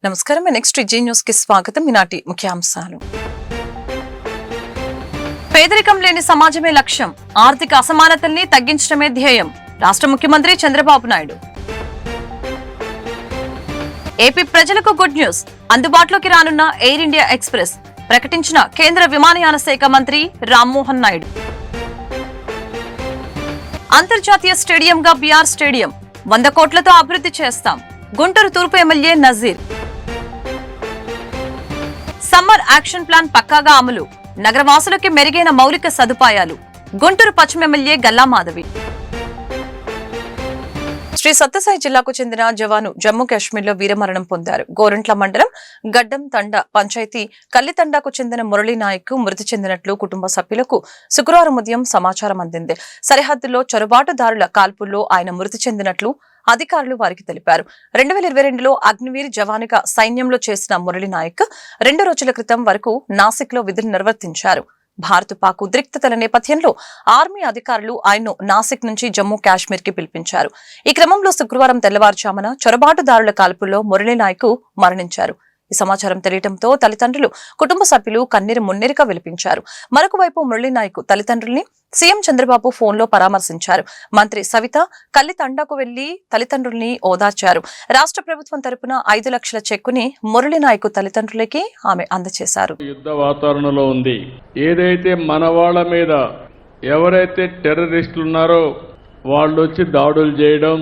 నమస్కారం. Next G news కి స్వాగతం. ఈనాటి ముఖ్యాంశాలు. పేదరికం లేని సమాజమే లక్ష్యం, ఆర్థిక అసమానతల్ని తగ్గించడమే ధ్యేయం, రాష్ట్ర ముఖ్యమంత్రి చంద్రబాబు నాయుడు. ఏపీ ప్రజలకు గుడ్ న్యూస్, అందుబాటులోకి రానున్న ఎయిర్ ఇండియా ఎక్స్ప్రెస్ ప్రకటించిన కేంద్ర విమానయాన శాఖ మంత్రి రామ్మోహన్ నాయుడు. అంతర్జాతీయ స్టేడియంగా బీఆర్ స్టేడియం 100 కోట్లతో అభివృద్ధి చేస్తాం, గుంటూరు తూర్పు MLA Nazeer. Summer action plan పక్కాగా అమలు, నగరవాసులకి మెరుగైన మౌలిక సదుపాయాలు, గుంటూరు పశ్చిమ ఎమ్మెల్యే గల్లా మాధవి. శ్రీ సత్యసాయి జిల్లాకు చెందిన జవాను జమ్మూ కాశ్మీర్ లో వీరమరణం పొందారు. గోరంట్ల మండలం గడ్డం తండ పంచాయతీ కల్లితండాకు చెందిన మురళీ నాయక్ మృతి చెందినట్లు కుటుంబ సభ్యులకు శుక్రవారం ఉదయం సమాచారం అందింది. సరిహద్దులో చొరబాటుదారుల కాల్పుల్లో ఆయన మృతి చెందినట్లు అధికారులు వారికి తెలిపారు. 2022లో అగ్నివీర్ జవానుగా సైన్యంలో చేసిన మురళీ నాయక్ 2 రోజుల క్రితం వరకు నాసిక్ లో విధులు నిర్వర్తించారు. భారత్ పాక్ ఉద్రిక్తతల నేపథ్యంలో ఆర్మీ అధికారులు ఆయన్ను నాసిక్ నుంచి జమ్మూ కాశ్మీర్ కి పిలిపించారు. ఈ క్రమంలో శుక్రవారం తెల్లవారుజామున చొరబాటుదారుల కాల్పుల్లో మురళీ నాయక్ మరణించారు. ఈ సమాచారం తెలియడంతో తల్లిదండ్రులు, కుటుంబ సభ్యులు కన్నీరు మున్నీరుగా విలిపించారు. మరొక వైపు మురళీ నాయక్ తల్లిదండ్రుల్ని సీఎం చంద్రబాబు ఫోన్లో పరామర్శించారు. మంత్రి సవిత కల్లితండాకు వెళ్లి తల్లిదండ్రుల్ని ఓదార్చారు. రాష్ట్ర ప్రభుత్వం తరపున 5 లక్షల చెక్కుని మురళీ నాయక్ తల్లిదండ్రులకి ఆమె అందజేశారు. యుద్ధ వాతావరణంలో ఉంది. ఏదైతే మన వాళ్ళ మీద ఎవరైతే టెర్రరిస్టులు ఉన్నారో వాళ్ళు వచ్చి దాడులు చేయడం,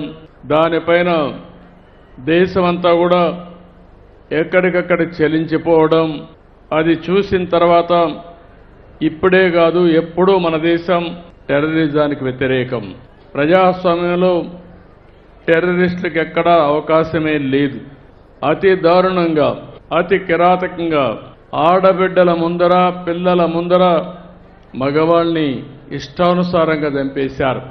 దానిపైన దేశమంతా కూడా ఎక్కడికక్కడ చలించిపోవడం, అది చూసిన తర్వాత ఇప్పుడే కాదు ఎప్పుడూ మన దేశం టెర్రరిజానికి వ్యతిరేకం. ప్రజాస్వామ్యంలో టెర్రరిస్టులకు ఎక్కడా అవకాశమే లేదు. అతి దారుణంగా, అతి కిరాతకంగా ఆడబిడ్డల ముందర, పిల్లల ముందర మగవాళ్ళని ఇష్టానుసారంగా చంపేశారు.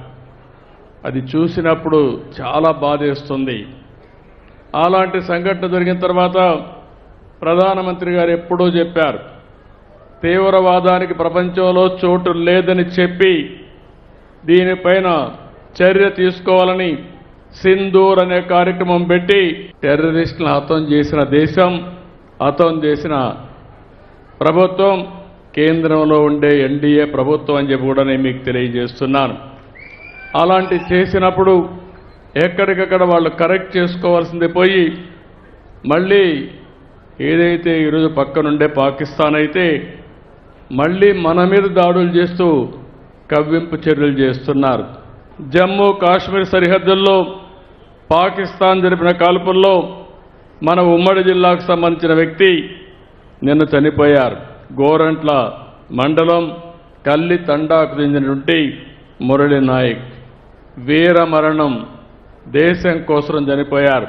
అది చూసినప్పుడు చాలా బాధేస్తుంది. అలాంటి సంఘటన జరిగిన తర్వాత ప్రధానమంత్రి గారు ఎప్పుడూ చెప్పారు, తీవ్రవాదానికి ప్రపంచంలో చోటు లేదని చెప్పి దీనిపైన చర్య తీసుకోవాలని సింధూర్ అనే కార్యక్రమం పెట్టి టెర్రరిస్టులను హతం చేసిన దేశం, హతం చేసిన ప్రభుత్వం కేంద్రంలో ఉండే ఎన్డీఏ ప్రభుత్వం అని చెప్పి కూడా నేను మీకు తెలియజేస్తున్నాను. అలాంటి చేసినప్పుడు ఎక్కడికక్కడ వాళ్ళు కరెక్ట్ చేసుకోవాల్సింది పోయి మళ్ళీ ఏదైతే ఈరోజు పక్కనుండే పాకిస్తాన్ అయితే మళ్ళీ మన మీద దాడులు చేస్తూ కవ్వింపు చర్యలు చేస్తున్నారు. జమ్మూ కాశ్మీర్ సరిహద్దుల్లో పాకిస్తాన్ జరిపిన కాల్పుల్లో మన ఉమ్మడి జిల్లాకు సంబంధించిన వ్యక్తి నిన్న చనిపోయారు. గోరంట్ల మండలం కల్లితండాకు చెందినటువంటి మురళీ నాయక్ వీరమరణం, దేశం కోసం చనిపోయారు.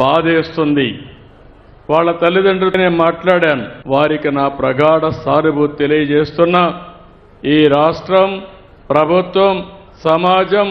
బాధేస్తుంది. వాళ్ళ తల్లిదండ్రులతో నేను మాట్లాడాను. వారికి నా ప్రగాఢ సానుభూతి తెలియజేస్తున్నా. ఈ రాష్ట్రం, ప్రభుత్వం, సమాజం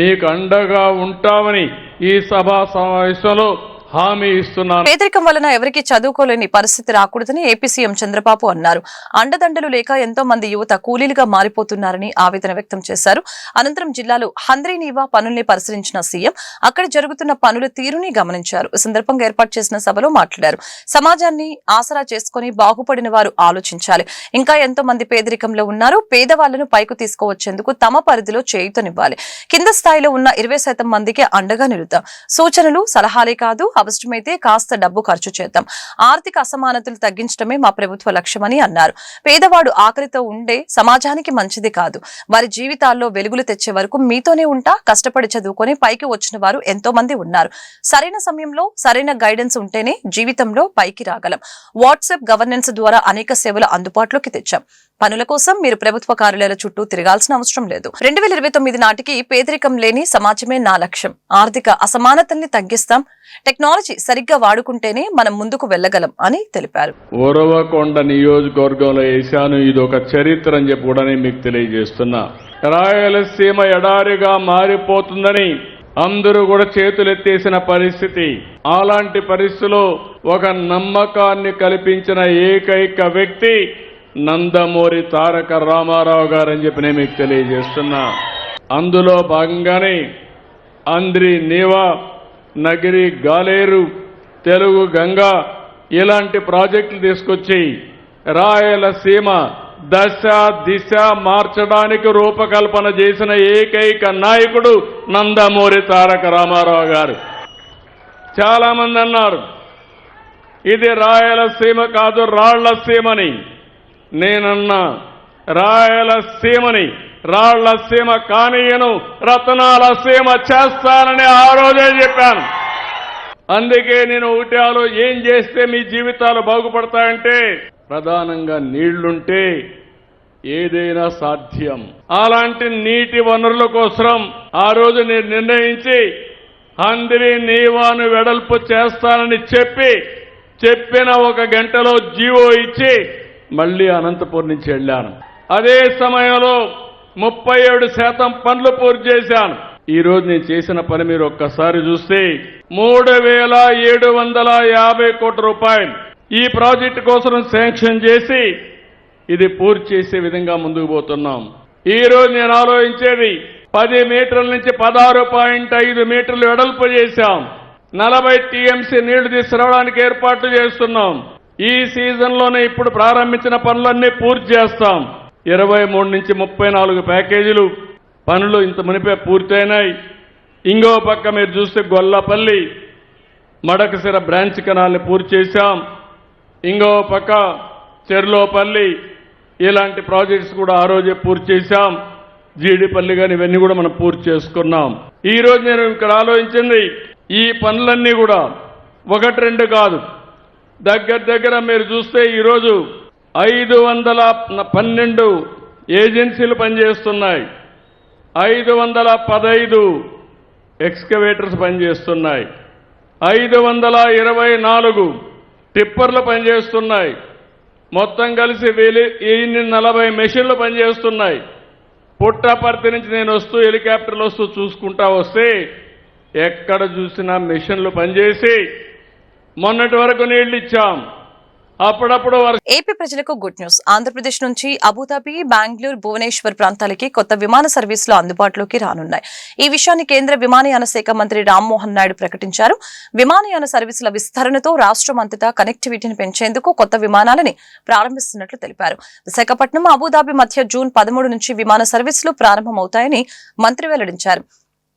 మీకు అండగా ఉంటామని ఈ సభా సమావేశంలో హామీ ఇస్తున్నాను. పేదరికం వలన ఎవరికి చదువుకోలేని పరిస్థితి రాకూడదని ఏపీ సీఎం చంద్రబాబు అన్నారు. అండదండలు లేక ఎంతో మంది యువత కూలీలుగా మారిపోతున్నారని ఆవేదన వ్యక్తం చేశారు. అనంతరం జిల్లాలో హంద్రీనీవా పనుల్ని పరిశీలించిన సీఎం అక్కడ జరుగుతున్న పనుల తీరుని గమనించారు. ఈ సందర్భంగా ఏర్పాటు చేసిన సభలో మాట్లాడారు. సమాజాన్ని ఆసరా చేసుకుని బాగుపడిన వారు ఆలోచించాలి. ఇంకా ఎంతో మంది పేదరికంలో ఉన్నారు. పేదవాళ్లను పైకి తీసుకువచ్చేందుకు తమ పరిధిలో చేయూతనివ్వాలి. కింద స్థాయిలో ఉన్న 20% మందికి అండగా నిలుద్దాం. సూచనలు, సలహాలే కాదు, అవసరమైతే కాస్త డబ్బు ఖర్చు చేద్దాం. ఆర్థిక అసమానతలు తగ్గించడమే మా ప్రభుత్వ లక్ష్యమని అన్నారు. పేదవాడు ఆకలితో ఉండే సమాజానికి మంచిది కాదు. వారి జీవితాల్లో వెలుగులు తెచ్చే వరకు మీతోనే ఉంటా. కష్టపడి చదువుకొని పైకి వచ్చిన వారు ఎంతో మంది ఉన్నారు. సరైన సమయంలో సరైన గైడెన్స్ ఉంటేనే జీవితంలో పైకి రాగలం. వాట్సాప్ గవర్నెన్స్ ద్వారా అనేక సేవలు అందుబాటులోకి తెచ్చాం. పనుల కోసం మీరు ప్రభుత్వ కార్యాలయాల చుట్టూ తిరగాల్సిన అవసరం లేదు. 2029 నాటికి పేదరికం లేని సమాజమే నా లక్ష్యం. ఆర్థిక అసమానతల్ని తగ్గిస్తాం. టెక్నాలజీ సరిగ్గా వాడుకుంటేనే మనం ముందుకు వెళ్లగలం అని తెలిపారు. ఓరవకొండ నియోజకవర్గంలో వేశాను. ఇది ఒక చరిత్ర అని చెప్పి కూడా మీకు తెలియజేస్తున్నా. రాయలసీమ ఎడారిగా మారిపోతుందని అందరూ కూడా చేతులెత్తేసిన పరిస్థితి. అలాంటి పరిస్థితిలో ఒక నమ్మకాన్ని కల్పించిన ఏకైక వ్యక్తి నందమూరి తారక రామారావు గారని చెప్పి నేను మీకు తెలియజేస్తున్నా. అందులో భాగంగానే అంద్రి నీవా, నగిరి గాలేరు, తెలుగు గంగ ఇలాంటి ప్రాజెక్టులు తీసుకొచ్చి రాయలసీమ దశ దిశ మార్చడానికి రూపకల్పన చేసిన ఏకైక నాయకుడు నందమూరి తారక రామారావు గారు. చాలా మంది అన్నారు ఇది రాయలసీమ కాదు రాళ్లసీమని. నేనన్నా రాయలసీమని రాళ్లసీమ కానీయను రతనాల సీమ చేస్తానని ఆ రోజే చెప్పాను. అందుకే నేను ఒకటాలో ఏం చేస్తే మీ జీవితాలు బాగుపడతాయంటే ప్రధానంగా నీళ్లుంటే ఏదైనా సాధ్యం. అలాంటి నీటి వనరుల కోసం ఆ రోజు నేను నిర్ణయించి హంద్రి నీవాను వెడల్పు చేస్తానని చెప్పిన 1 గంటలో జీవో ఇచ్చి మళ్లీ అనంతపురం నుంచి వెళ్ళాను. అదే సమయంలో 37% పనులు పూర్తి చేశాను. ఈ రోజు నేను చేసిన పని మీరు ఒక్కసారి చూస్తే 3750 కోట్ల రూపాయలు ఈ ప్రాజెక్టు కోసం శాంక్షన్ చేసి ఇది పూర్తి చేసే విధంగా ముందుకు పోతున్నాం. ఈ రోజు నేను ఆలోచించేది 10 మీటర్ల నుంచి 16.5 మీటర్లు వెడల్పు చేశాం. 40 టీఎంసీ నీళ్లు తీసుకురావడానికి ఏర్పాట్లు చేస్తున్నాం. ఈ సీజన్లోనే ఇప్పుడు ప్రారంభించిన పనులన్నీ పూర్తి చేస్తాం. 23 నుంచి 34 ప్యాకేజీలు పనులు ఇంత మునిపే పూర్తయినాయి. ఇంకో పక్క మీరు చూస్తే గొల్లపల్లి మడకసిర బ్రాంచ్ కెనాల్ని పూర్తి చేశాం. ఇంకో పక్క చెర్లోపల్లి ఇలాంటి ప్రాజెక్ట్స్ కూడా ఆ రోజే పూర్తి చేశాం. జీడిపల్లి కానీ ఇవన్నీ కూడా మనం పూర్తి చేసుకున్నాం. ఈ రోజు నేను ఇక్కడ ఆలోచించింది ఈ పనులన్నీ కూడా 1-2 కాదు, దగ్గర మీరు చూస్తే ఈరోజు 512 ఏజెన్సీలు పనిచేస్తున్నాయి. 515 ఎక్స్కవేటర్స్ పనిచేస్తున్నాయి. 524 టిప్పర్లు పనిచేస్తున్నాయి. మొత్తం కలిసి 1040 మెషిన్లు పనిచేస్తున్నాయి. పుట్టపర్తి నుంచి నేను వస్తూ హెలికాప్టర్లు వస్తూ చూసుకుంటా వస్తే ఎక్కడ చూసినా మెషిన్లు పనిచేసి మొన్నటి వరకు నీళ్లు ఇచ్చాం. అప్పుడప్పుడు ఏపీ ప్రజలకు గుడ్ న్యూస్. ఆంధ్రప్రదేశ్ నుంచి అబుదాబి, బెంగళూరు, భువనేశ్వర్ ప్రాంతాలకి కొత్త విమాన సర్వీసులు అందుబాటులోకి రానున్నాయి. ఈ విషయాన్ని కేంద్ర విమానయాన శాఖ మంత్రి రామ్మోహన్ నాయుడు ప్రకటించారు. విమానయాన సర్వీసుల విస్తరణతో రాష్ట్రం అంతటా కనెక్టివిటీని పెంచేందుకు కొత్త విమానాలని ప్రారంభిస్తున్నట్లు తెలిపారు. విశాఖపట్నం, అబుదాబి మధ్య జూన్ 13 నుంచి విమాన సర్వీసులు ప్రారంభమవుతాయని మంత్రి వెల్లడించారు.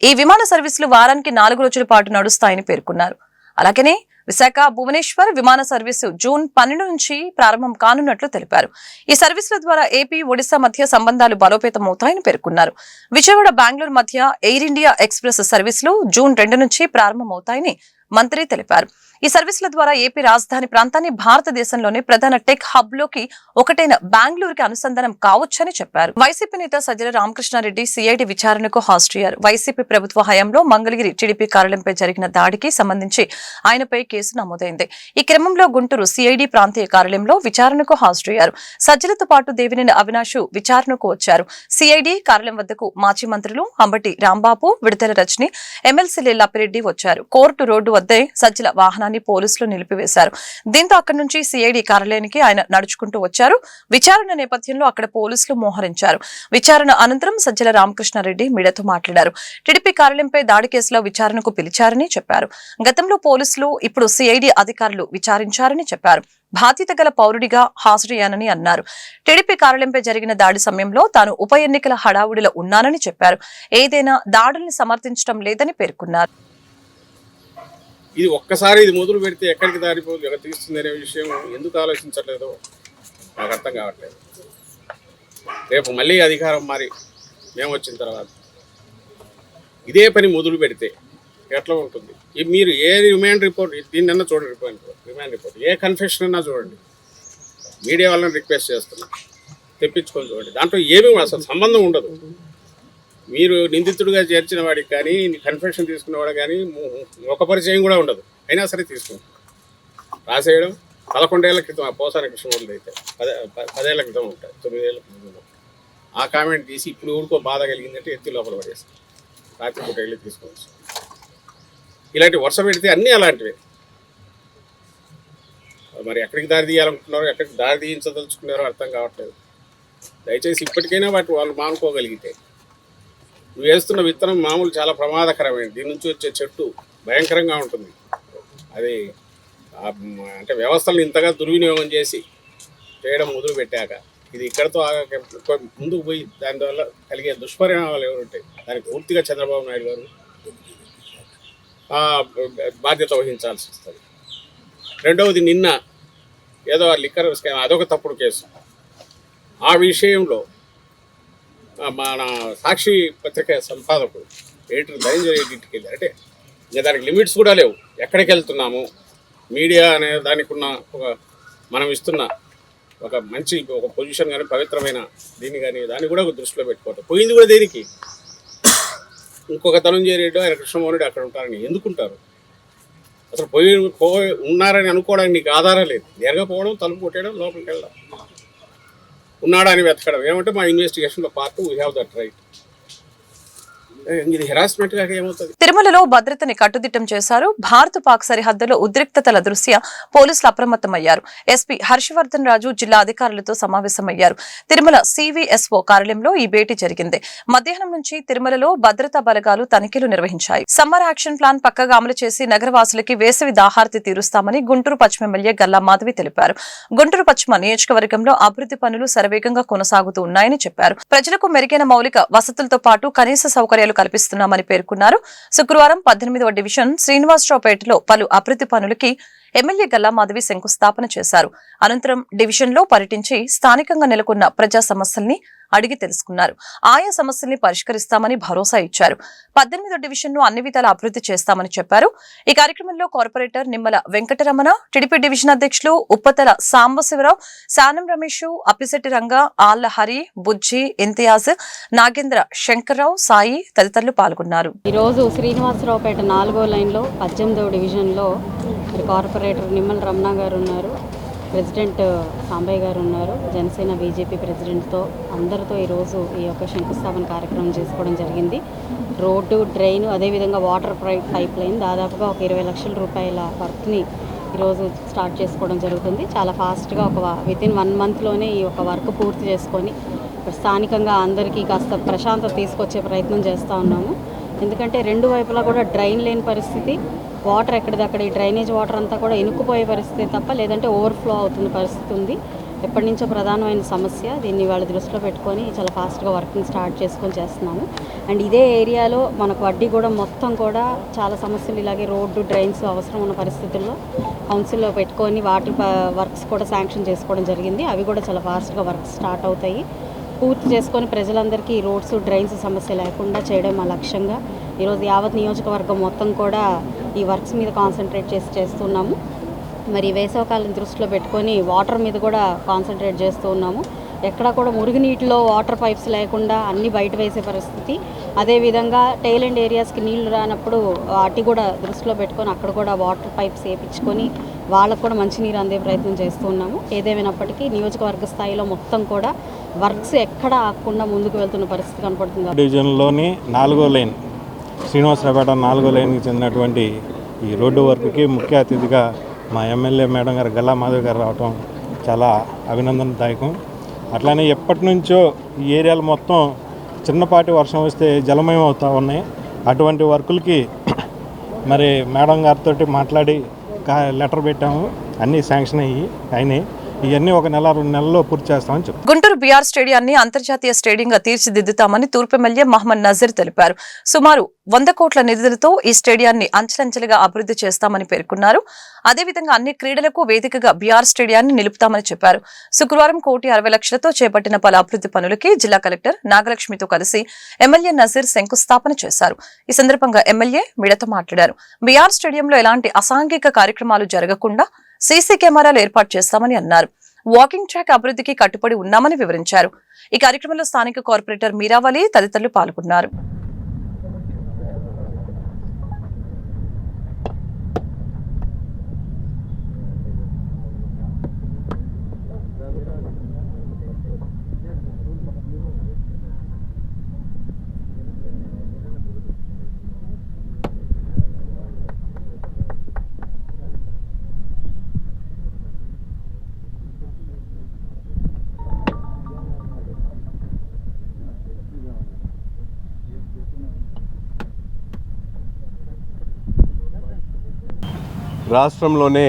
ఈ విమాన సర్వీసులు వారానికి 4 రోజుల పాటు నడుస్తాయని పేర్కొన్నారు. అలాగనే విశాఖ, భువనేశ్వర్ విమాన సర్వీసు జూన్ 12 నుంచి ప్రారంభం కానున్నట్లు తెలిపారు. ఈ సర్వీసుల ద్వారా ఏపీ, ఒడిశా మధ్య సంబంధాలు బలోపేతమవుతాయని పేర్కొన్నారు. విజయవాడ, బెంగళూరు మధ్య ఎయిర్ ఇండియా ఎక్స్ప్రెస్ సర్వీసులు జూన్ 2 నుంచి ప్రారంభమవుతాయని మంత్రి తెలిపారు. ఈ సర్వీసుల ద్వారా ఏపీ రాజధాని ప్రాంతాన్ని భారతదేశంలోని ప్రధాన టెక్ హబ్ లోకి ఒకటైన బెంగళూరుకి అనుసంధానం కావచ్చని చెప్పారు. వైసీపీ నేత సజ్జల రామకృష్ణారెడ్డి సిఐడి విచారణకు హాజరయ్యారు. వైసీపీ ప్రభుత్వ హయాంలో మంగళగిరి టీడీపీ కార్యాలయంపై జరిగిన దాడికి సంబంధించి ఆయనపై కేసు నమోదైంది. ఈ క్రమంలో గుంటూరు సిఐడి ప్రాంతీయ కార్యాలయంలో విచారణకు హాజరయ్యారు. సజ్జలతో పాటు దేవినేని అవినాష్ విచారణకు వచ్చారు. సిఐడి కార్యాలయం వద్దకు మాజీ మంత్రులు అంబటి రాంబాబు, విడతల రజని, ఎమ్మెల్సీ లప్పిరెడ్డి వచ్చారు. కోర్టు రోడ్డు వద్దే సజ్జల వాహనాన్ని పోలీసులు నిలిపివేశారు. దీంతో అక్కడి నుంచి సిఐడి కార్యాలయానికి ఆయన నడుచుకుంటూ వచ్చారు. విచారణ నేపథ్యంలో అక్కడ పోలీసులు మోహరించారు. విచారణ అనంతరం సజ్జల రామకృష్ణారెడ్డి మీడియాతో మాట్లాడారు. టీడీపీ కార్యాలయంపై దాడి కేసులో విచారణకు పిలిచారని చెప్పారు. గతంలో పోలీసులు, ఇప్పుడు సిఐడి అధికారులు విచారించారని చెప్పారు. బాధ్యత గల పౌరుడిగా హాజరయ్యానని అన్నారు. టీడీపీ కార్యాలయంపై జరిగిన దాడి సమయంలో తాను ఉప ఎన్నికల హడావుడిలో ఉన్నానని చెప్పారు. ఏదైనా దాడుల్ని సమర్థించడం లేదని పేర్కొన్నారు. ఇది ఒక్కసారి ఇది మొదలు పెడితే ఎక్కడికి దారిపోదు, ఎక్కడ తీస్తుంది అనే విషయం ఎందుకు ఆలోచించట్లేదో నాకు అర్థం కావట్లేదు. రేపు మళ్ళీ అధికారం మారి మేము వచ్చిన తర్వాత ఇదే పని మొదలు పెడితే ఎట్లా ఉంటుంది? మీరు ఏ రిమాండ్ రిపోర్ట్ దీన్నన్నా చూడండి, రిమాండ్ రిపోర్ట్ ఏ కన్ఫెషన్ అన్నా చూడండి. మీడియా వాళ్ళని రిక్వెస్ట్ చేస్తున్నా, తెప్పించుకొని చూడండి. దాంట్లో ఏమీ అసలు సంబంధం ఉండదు. మీరు నిందితుడిగా చేర్చిన వాడికి కానీ, కన్ఫెషన్ తీసుకున్నవాడు కానీ ఒక పరిచయం కూడా ఉండదు. అయినా సరే తీసుకుంటాం. రాసేయడం 11 ఏళ్ల క్రితం ఆ పోసాన కృష్ణమూర్తి అయితే 10 ఏళ్ల క్రితం ఉంటాయి, 9 ఏళ్ల క్రితం ఆ కామెంట్ తీసి ఇప్పుడు ఊరికో బాధ కలిగిందంటే ఎత్తి లోపల పడేస్తాం. రాత్రిపూట వెళ్ళి తీసుకోవచ్చు. ఇలాంటి వర్షం పెడితే అన్నీ అలాంటివే. మరి ఎక్కడికి దారి తీయాలనుకుంటున్నారో, ఎక్కడికి దారి తీయించదలుచుకున్నారో అర్థం కావట్లేదు. దయచేసి ఇప్పటికైనా వాటి వాళ్ళు మానుకోగలిగితే. నువ్వు వేస్తున్న విత్తనం మామూలు చాలా ప్రమాదకరమైనది. దీని నుంచి వచ్చే చెట్టు భయంకరంగా ఉంటుంది. అది అంటే వ్యవస్థలను ఇంతగా దుర్వినియోగం చేసి చేయడం మొదలుపెట్టాక ఇది ఇక్కడతో ముందుకు పోయి దానివల్ల కలిగే దుష్పరిణామాలు ఎవరుంటాయి దానికి పూర్తిగా చంద్రబాబు నాయుడు గారు బాధ్యత వహించాల్సి వస్తుంది. రెండవది నిన్న ఏదో లిక్కర్ స్కామ్ అదొక తప్పుడు కేసు. ఆ విషయంలో మన సాక్షి పత్రిక సంపాదకుడు ఎడిటర్ ధనంజయ రెడ్డికి వెళ్ళారు. అంటే ఇంకా దానికి లిమిట్స్ కూడా లేవు. ఎక్కడికి వెళ్తున్నాము, మీడియా అనే దానికి ఉన్న మనం ఇస్తున్న ఒక మంచి ఒక పొజిషన్ కానీ పవిత్రమైన దీన్ని కానీ దాన్ని కూడా దృష్టిలో పెట్టుకోవటం. పోయింది కూడా దేనికి? ఇంకొక ధనంజయ రెడ్డి ఆయన కృష్ణమోహన్ రెడ్డి అక్కడ ఉంటారని ఎందుకుంటారు? అసలు ఉన్నారని అనుకోవడానికి నీకు ఆధారం లేదు. నేరుగా పోవడం, తలుపు కొట్టేయడం, లోపలికి వెళ్ళడం, ఉన్నాడా అని వెతకడం. ఏమంటే మా ఇన్వెస్టిగేషన్లో part we have that right. ఇది హెరాస్మెంట్ గా ఏమవుతుంది? తిరుమలలో భద్రతని కట్టుదిట్టం చేశారు. భారత్ పాక్ సరిహద్దులో ఉద్రిక్తతల దృష్ట్యా పోలీసులు అప్రమత్తమయ్యారు. ఎస్పీ హర్షవర్ధన్ రాజు జిల్లా అధికారులతో సమావేశమయ్యారు. తిరుమల సివిఎస్ఓ కార్యాలయంలో ఈ భేటీ జరిగింది. మధ్యాహ్నం నుంచి తిరుమలలో భద్రతా బలగాలు తనిఖీలు నిర్వహించాయి. సమ్మర్ యాక్షన్ ప్లాన్ పక్కగా అమలు చేసి నగరవాసులకి వేసవి దాహార్తి తీరుస్తామని గుంటూరు పశ్చిమ ఎమ్మెల్యే గల్లా మాధవి తెలిపారు. గుంటూరు పశ్చిమ నియోజకవర్గంలో అభివృద్ధి పనులు శరవేగంగా కొనసాగుతూ ఉన్నాయని చెప్పారు. ప్రజలకు మెరుగైన మౌలిక వసతులతో పాటు కనీస సౌకర్యాలు కల్పిస్తున్నామని పేర్కొన్నారు. శుక్రవారం 18వ డివిజన్ శ్రీనివాసరావుపేటలో పలు అభివృద్ధి పనులకి ఎమ్మెల్యే గల్లా మాధవి శంకుస్థాపన చేశారు. అనంతరం డివిజన్లో పర్యటించి స్థానికంగా నెలకొన్న ప్రజా సమస్యల్ని అడిగి తెలుసుకున్నారు. ఆయా సమస్యల్ని పరిష్కరిస్తామని భరోసా ఇచ్చారు. 18వ డివిజన్ను అన్ని విధాల అభివృద్ధి చేస్తామని చెప్పారు. ఈ కార్యక్రమంలో corporator Nimmala Venkataramana, TDP division అధ్యక్షులు ఉప్పతల సాంబశివరావు, శానం రమేష్, అప్పిశెట్టి రంగా, ఆళ్ల హరి, బుజ్జి, ఇంతియాజ్, నాగేంద్ర, శంకర్రావు, సాయి తదితరులు పాల్గొన్నారు. ఈరోజు శ్రీనివాసరావుపేట 4వ లైన్లో 18వ డివిజన్లో కార్పొరేటర్ నిమ్మల రమణ గారు ఉన్నారు, ప్రెసిడెంట్ సాంబయ్య గారు ఉన్నారు, జనసేన బీజేపీ ప్రెసిడెంట్తో అందరితో ఈరోజు ఈ యొక్క శంకుస్థాపన కార్యక్రమం చేసుకోవడం జరిగింది. రోడ్డు, డ్రైన్, అదేవిధంగా వాటర్ పైప్ లైన్ దాదాపుగా ఒక 20 లక్షల రూపాయల వర్క్ని ఈరోజు స్టార్ట్ చేసుకోవడం జరుగుతుంది. చాలా ఫాస్ట్గా వితిన్ 1 మంత్లోనే ఈ యొక్క వర్క్ పూర్తి చేసుకొని స్థానికంగా అందరికీ కాస్త ప్రశాంతత తీసుకొచ్చే ప్రయత్నం చేస్తూ ఉన్నాము. ఎందుకంటే 2 వైపులా కూడా డ్రైన్ లేని పరిస్థితి, వాటర్ ఎక్కడిదక్కడ ఈ డ్రైనేజ్ వాటర్ అంతా కూడా ఇనుక్కుపోయే పరిస్థితి తప్ప లేదంటే ఓవర్ఫ్లో అవుతున్న పరిస్థితి ఉంది. ఎప్పటి నుంచో ప్రధానమైన సమస్య. దీన్ని వాళ్ళ దృష్టిలో పెట్టుకొని చాలా ఫాస్ట్గా వర్కింగ్ స్టార్ట్ చేసుకొని చేస్తున్నాము. అండ్ ఇదే ఏరియాలో మనకు వడ్డీ కూడా మొత్తం కూడా చాలా సమస్యలు ఇలాగే రోడ్డు, డ్రైన్స్ అవసరం ఉన్న పరిస్థితుల్లో కౌన్సిల్లో పెట్టుకొని వాటి వర్క్స్ కూడా శాంక్షన్ చేసుకోవడం జరిగింది. అవి కూడా చాలా ఫాస్ట్గా వర్క్ స్టార్ట్ అవుతాయి. పూర్తి చేసుకొని ప్రజలందరికీ రోడ్స్, డ్రైన్స్ సమస్య లేకుండా చేయడం మా లక్ష్యంగా ఈరోజు యావత్ నియోజకవర్గం మొత్తం కూడా ఈ వర్క్స్ మీద కాన్సన్ట్రేట్ చేస్తున్నాము. మరి వేసవకాలం దృష్టిలో పెట్టుకొని వాటర్ మీద కూడా కాన్సన్ట్రేట్ చేస్తూ ఉన్నాము. ఎక్కడా కూడా మురుగునీటిలో వాటర్ పైప్స్ లేకుండా అన్నీ బయట వేసే పరిస్థితి. అదేవిధంగా టైల్ అండ్ ఏరియాస్కి నీళ్లు రానప్పుడు వాటి కూడా దృష్టిలో పెట్టుకొని అక్కడ కూడా వాటర్ పైప్స్ వేయించుకొని వాళ్ళకు కూడా మంచినీరు అందే ప్రయత్నం చేస్తూ ఉన్నాము. ఏదేమైనప్పటికీ నియోజకవర్గ స్థాయిలో మొత్తం కూడా వర్క్స్ ఎక్కడ ఆగకుండా ముందుకు వెళ్తున్న పరిస్థితి కనపడుతుంది. డివిజన్లోని 4వ లైన్ శ్రీనివాసరావుపేట 4వ లైన్కి చెందినటువంటి ఈ రోడ్డు వర్క్కి ముఖ్య అతిథిగా మా ఎమ్మెల్యే మేడం గారు గల్లా మాధవి గారు రావటం చాలా అభినందనదాయకం. అట్లానే ఎప్పటి నుంచో ఈ ఏరియాలు మొత్తం చిన్నపాటి వర్షం వస్తే జలమయం అవుతూ ఉన్నాయి. అటువంటి వర్కులకి మరి మేడం గారితో మాట్లాడి లెటర్ పెట్టాము. అన్నీ శాంక్షన్ అయినాయి. ఇవన్నీ 1-2 నెలల్లో పూర్తి చేస్తామని చెప్పారు. గుంటూరు బీఆర్ స్టేడియాన్ని అంతర్జాతీయ స్టేడియంగా తీర్చిదిద్దుతామని తూర్పు ఎమ్మెల్యే మహమ్మద్ నజీర్ తెలిపారు. సుమారు 100 కోట్ల నిధులతో ఈ స్టేడియాన్ని అంచెలంచెలుగా అభివృద్ధి చేస్తామని పేర్కొన్నారు. అదేవిధంగా అన్ని క్రీడలకు వేదికగా బీఆర్ స్టేడియాన్ని నిలుపుతామని చెప్పారు. శుక్రవారం 1,60 లక్షలతో చేపట్టిన పలు అభివృద్ధి పనులకి జిల్లా కలెక్టర్ నాగలక్ష్మితో కలిసి ఎమ్మెల్యే నజీర్ శంకుస్థాపన చేశారు. ఈ సందర్భంగా ఎమ్మెల్యే మీడియాతో మాట్లాడారు. బీఆర్ స్టేడియంలో ఎలాంటి అసాంఘిక కార్యక్రమాలు జరగకుండా సీసీ కెమెరాలు ఏర్పాటు చేస్తామని అన్నారు. వాకింగ్ ట్రాక్ అభివృద్ధికి కట్టుబడి ఉన్నామని వివరించారు. ఈ కార్యక్రమంలో స్థానిక కార్పొరేటర్ మీరావళి తదితరులు పాల్గొన్నారు. రాష్ట్రంలోనే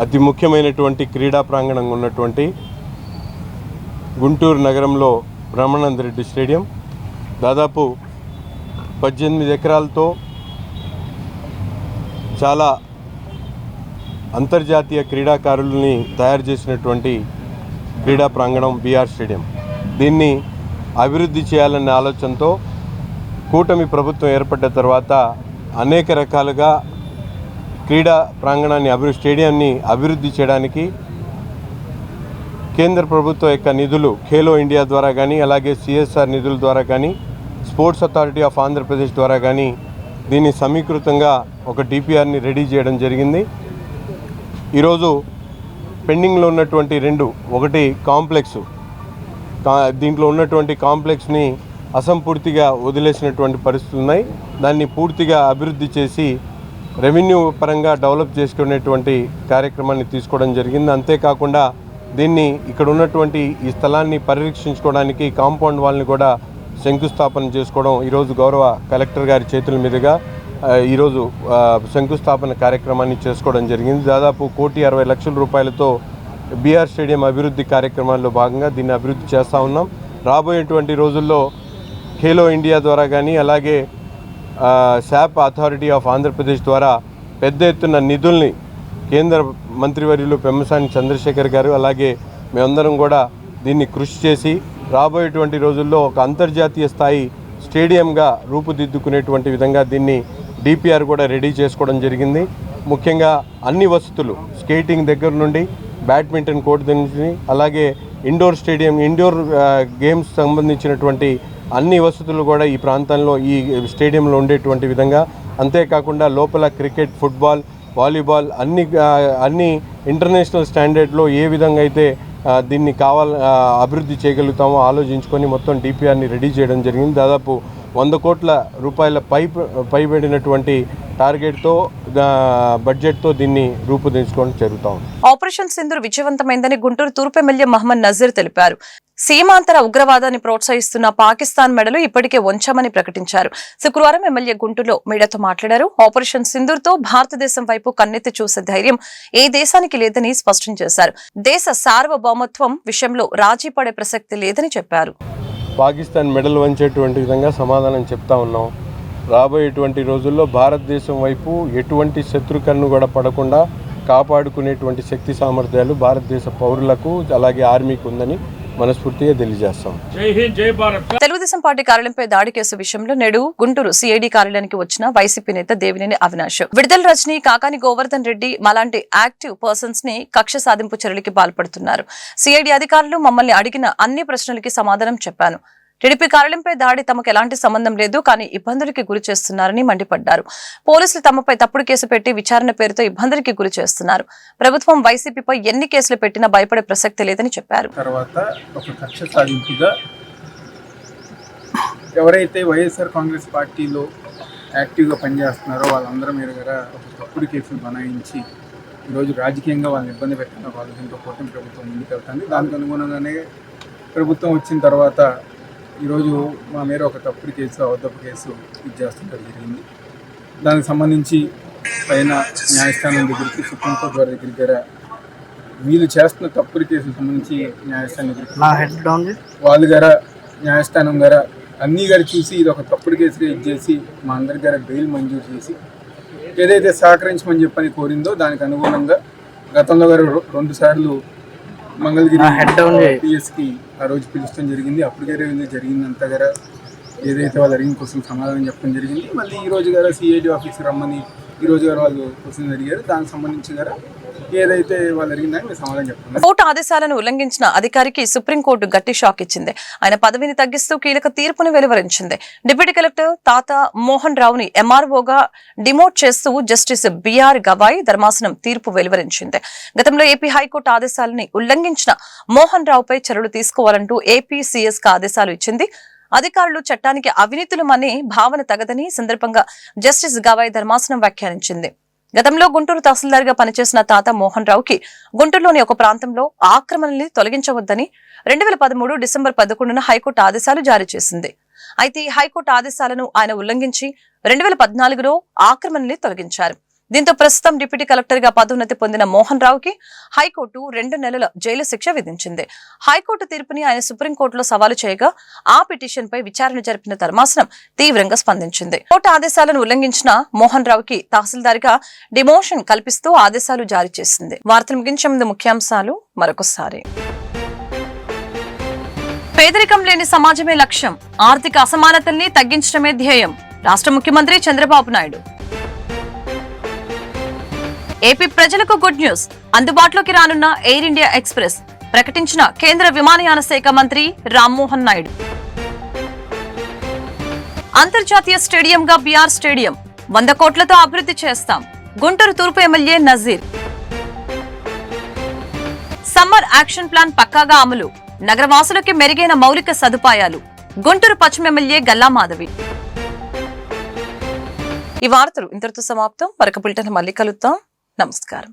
అతి ముఖ్యమైనటువంటి క్రీడా ప్రాంగణంగా ఉన్నటువంటి గుంటూరు నగరంలో బ్రహ్మానంద రెడ్డి స్టేడియం దాదాపు 18 ఎకరాలతో చాలా అంతర్జాతీయ క్రీడాకారుల్ని తయారు చేసినటువంటి క్రీడా ప్రాంగణం బీఆర్ స్టేడియం. దీన్ని అభివృద్ధి చేయాలనే ఆలోచనతో కూటమి ప్రభుత్వం ఏర్పడ్డ తర్వాత అనేక రకాలుగా క్రీడా ప్రాంగణాన్ని స్టేడియాన్ని అభివృద్ధి చేయడానికి కేంద్ర ప్రభుత్వం యొక్క నిధులు ఖేలో ఇండియా ద్వారా కానీ, అలాగే సిఎస్ఆర్ నిధుల ద్వారా కానీ, స్పోర్ట్స్ అథారిటీ ఆఫ్ ఆంధ్రప్రదేశ్ ద్వారా కానీ దీన్ని సమీకృతంగా ఒక డిపిఆర్ని రెడీ చేయడం జరిగింది. ఈరోజు పెండింగ్లో ఉన్నటువంటి ఒకటి కాంప్లెక్స్, దీంట్లో ఉన్నటువంటి కాంప్లెక్స్ని అసంపూర్తిగా వదిలేసినటువంటి పరిస్థితులు ఉన్నాయి. దాన్ని పూర్తిగా అభివృద్ధి చేసి రెవెన్యూ పరంగా డెవలప్ చేసుకునేటువంటి కార్యక్రమాన్ని తీసుకోవడం జరిగింది. అంతేకాకుండా దీన్ని ఇక్కడ ఉన్నటువంటి ఈ స్థలాన్ని పరిరక్షించుకోవడానికి కాంపౌండ్ వాల్ని కూడా శంకుస్థాపన చేసుకోవడం ఈరోజు గౌరవ కలెక్టర్ గారి చేతుల మీదుగా ఈరోజు శంకుస్థాపన కార్యక్రమాన్ని చేసుకోవడం జరిగింది. దాదాపు 1,60,00,000 రూపాయలతో బీఆర్ స్టేడియం అభివృద్ధి కార్యక్రమాల్లో భాగంగా దీన్ని అభివృద్ధి చేస్తూ ఉన్నాం. రాబోయేటువంటి రోజుల్లో ఖేలో ఇండియా ద్వారా కానీ, అలాగే శాప్ అథారిటీ ఆఫ్ ఆంధ్రప్రదేశ్ ద్వారా పెద్ద ఎత్తున నిధుల్ని కేంద్ర మంత్రివర్యులు పెమ్మసాని చంద్రశేఖర్ గారు, అలాగే మేమందరం కూడా దీన్ని కృషి చేసి రాబోయేటువంటి రోజుల్లో ఒక అంతర్జాతీయ స్థాయి స్టేడియంగా రూపుదిద్దుకునేటువంటి విధంగా దీన్ని డిపిఆర్ కూడా రెడీ చేసుకోవడం జరిగింది. ముఖ్యంగా అన్ని వసతులు, స్కేటింగ్ దగ్గర నుండి బ్యాడ్మింటన్ కోర్టు నుంచి, అలాగే ఇండోర్ స్టేడియం, ఇండోర్ గేమ్స్ సంబంధించినటువంటి అన్ని వసతులు కూడా ఈ ప్రాంతంలో ఈ స్టేడియంలో ఉండేటువంటి విధంగా, అంతేకాకుండా లోపల క్రికెట్, ఫుట్బాల్, వాలీబాల్ అన్ని ఇంటర్నేషనల్ స్టాండర్డ్లో ఏ విధంగా అయితే దీన్ని అభివృద్ధి చేయగలుగుతామో ఆలోచించుకొని మొత్తం డిపిఆర్ని రెడీ చేయడం జరిగింది. దాదాపు 100 కోట్ల రూపాయల పైబడినటువంటి టార్గెట్తో బడ్జెట్తో దీన్ని రూపుదిద్దుకోవడం జరుగుతూ ఉంది. ఆపరేషన్ సింధూర్ విజయవంతమైందని గుంటూరు తూర్పు ఎమ్మెల్యే మహమ్మద్ నజీర్ తెలిపారు. సీమాంతర ఉగ్రవాదాన్ని ప్రోత్సహిస్తున్న పాకిస్తాన్ మెడలు ఇప్పటికే వంచామని ప్రకటించారు. శుక్రవారం ఎమ్మెల్యే గుంటూరులో మీడియాతో మాట్లాడారు. ఆపరేషన్ సింధూర్ తో భారతదేశం వైపు కన్నెత్తి చూసే ధైర్యం ఏ దేశానికి లేదని స్పష్టం చేశారు. దేశ సార్వభౌమత్వం విషయంలో రాజీ పడే ప్రసక్తి లేదని చెప్పారు. పాకిస్తాన్ మెడల్ వంచేటువంటి విధంగా సమాధానం చెప్తా ఉన్నాం. రాబోయేటువంటి రోజుల్లో భారతదేశం వైపు ఎటువంటి శత్రుకన్ను కూడా పడకుండా కాపాడుకునేటువంటి శక్తి సామర్థ్యాలు భారతదేశ పౌరులకు, అలాగే ఆర్మీకి ఉందని మనస్ఫూర్తిగా తెలియజేస్తాం. తెలుగుదేశం పార్టీ కార్యాలయంపై దాడి కేసు విషయంలో నేడు గుంటూరు సిఐడి కార్యాలయానికి వచ్చిన వైసీపీ నేత దేవినేని అవినాష్, విడుదల రజని, కాకాని గోవర్ధన్ రెడ్డి మాలాంటి యాక్టివ్ పర్సన్స్ ని కక్ష సాధింపు చర్యలకి పాల్పడుతున్నారు. సిఐడి అధికారులు మమ్మల్ని అడిగిన అన్ని ప్రశ్నలకి సమాధానం చెప్పాను. టీడీపీ కార్యాలయంపై దాడి తమకు ఎలాంటి సంబంధం లేదు, కానీ ఇబ్బందులకి గురి చేస్తున్నారని మండిపడ్డారు. పోలీసులు తమపై తప్పుడు కేసు పెట్టి విచారణ పేరుతో ఇబ్బందులకి గురి చేస్తున్నారు. ప్రభుత్వం వైసీపీపై ఎన్ని కేసులు పెట్టినా భయపడే ప్రసక్తి లేదని చెప్పారు. తర్వాత ఒక కక్ష సాధింపుగా ఎవరైతే వైఎస్ఆర్ కాంగ్రెస్ పార్టీలో యాక్టివ్గా పనిచేస్తున్నారో వాళ్ళందరూ మీద ఒక తప్పుడు కేసులు బనాయించి ఈరోజు రాజకీయంగా వాళ్ళని ఇబ్బంది పెట్టిన వాళ్ళతో కూటమి ప్రభుత్వం ముందుకెళ్తుంది. దానికి అనుగుణంగానే ప్రభుత్వం వచ్చిన తర్వాత ఈరోజు మా మీద ఒక తప్పుడు కేసు, అబద్ధపు కేసు చేస్తుండడం జరిగింది. దానికి సంబంధించి పైన న్యాయస్థానం దగ్గరికి, సుప్రీంకోర్టు వారి దగ్గర వీళ్ళు చేస్తున్న తప్పుడు కేసులకు సంబంధించి న్యాయస్థానం దగ్గరికి వాళ్ళు గారా న్యాయస్థానం గారా అన్నీ గారు చూసి ఇది ఒక తప్పుడు కేసుగా ఇచ్చేసి మా అందరి గారు బెయిల్ మంజూరు చేసి ఏదైతే సహకరించమని చెప్పని కోరిందో దానికి అనుగుణంగా గతంలో గారు 2 సార్లు మంగళగిరి పిఎస్కి ఆ రోజు పిలుచడం జరిగింది. అప్పటికే జరిగిందంతా గారా ఏదైతే వాళ్ళు అడిగిన క్వశ్చన్ సమాధానం చెప్పడం జరిగింది. మళ్ళీ ఈ రోజు గారా సిఐడి ఆఫీస్కి రమ్మని ఈ రోజు గారు వాళ్ళు క్వశ్చన్ అడిగారు. దానికి సంబంధించి గారా ఏదైతే వాళ్ళు అడిగిందని మీరు సమాధానం చెప్పండి. కోర్టు ఆదేశాలను ఉల్లంఘించిన అధికారికి సుప్రీంకోర్టు గట్టి షాక్ ఇచ్చింది. ఆయన పదవిని తగ్గిస్తూ కీలక తీర్పును వెలువరించింది. డిప్యూటీ కలెక్టర్ తాత మోహన్ రావుని ఎంఆర్ఓగా డిమోట్ చేస్తూ జస్టిస్ బిఆర్ గవాయ్ ధర్మాసనం తీర్పు వెలువరించింది. గతంలో ఏపీ హైకోర్టు ఆదేశాలని ఉల్లంఘించిన మోహన్ రావుపై చర్యలు తీసుకోవాలంటూ ఏపీ సిఎస్ కు ఆదేశాలు ఇచ్చింది. అధికారులు చట్టానికి అవినీతులమనే భావన తగదని సందర్భంగా జస్టిస్ గవాయ్ ధర్మాసనం వ్యాఖ్యానించింది. గతంలో గుంటూరు తహసీల్దార్ గా పనిచేసిన తాత మోహన్ రావుకి గుంటూరులోని ఒక ప్రాంతంలో ఆక్రమణల్ని తొలగించవద్దని 2013 డిసెంబర్ 11న హైకోర్టు ఆదేశాలు జారీ చేసింది. అయితే హైకోర్టు ఆదేశాలను ఆయన ఉల్లంఘించి 2014లో ఆక్రమణల్ని తొలగించారు. దీంతో ప్రస్తుతం డిప్యూటీ కలెక్టర్ గా పదోన్నతి పొందిన మోహన్ రావుకి హైకోర్టు 2 నెలల జైలు శిక్ష విధించింది. హైకోర్టు తీర్పుని ఆయన సుప్రీంకోర్టులో సవాలు చేయగా ఆ పిటిషన్ పై విచారణ జరిపిన ధర్మాసనం తీవ్రంగా స్పందించింది. కోర్టు ఆదేశాలను ఉల్లంఘించిన మోహన్ రావుకి తహసీల్దార్గా డిమోషన్ కల్పిస్తూ ఆదేశాలు జారీ చేసింది. వార్తలు ముగించే ముందు ముఖ్యాంశాలు మరొకసారి. పేదరికం లేని సమాజమే లక్ష్యం, ఆర్థిక అసమానతల్ని తగ్గించడమే ధ్యేయం రాష్ట్ర ముఖ్యమంత్రి చంద్రబాబు నాయుడు. ఏపీ ప్రజలకు గుడ్ న్యూస్, అందుబాటులోకి రానున్న ఎయిర్ ఇండియా ఎక్స్ప్రెస్ ప్రకటించిన కేంద్ర విమానయాన శాఖ మంత్రి రామ్మోహన్ నాయుడు. అంతర్జాతీయ స్టేడియంగా బీఆర్ స్టేడియం 100 కోట్లతో అభివృద్ధి చేస్తాం గుంటూరు తూర్పు MLA Nazeer. Summer action plan పక్కాగా అమలు, నగరవాసులకి మెరుగైన మౌలిక సదుపాయాలు గుంటూరు పశ్చిమ ఎమ్మెల్యే గల్లా మాధవి. ఈ వార్తలు ఇంతటితో సమాప్తం. మరొక బులెటిన్ మళ్ళీ కలుద్దాం. నమస్కారం.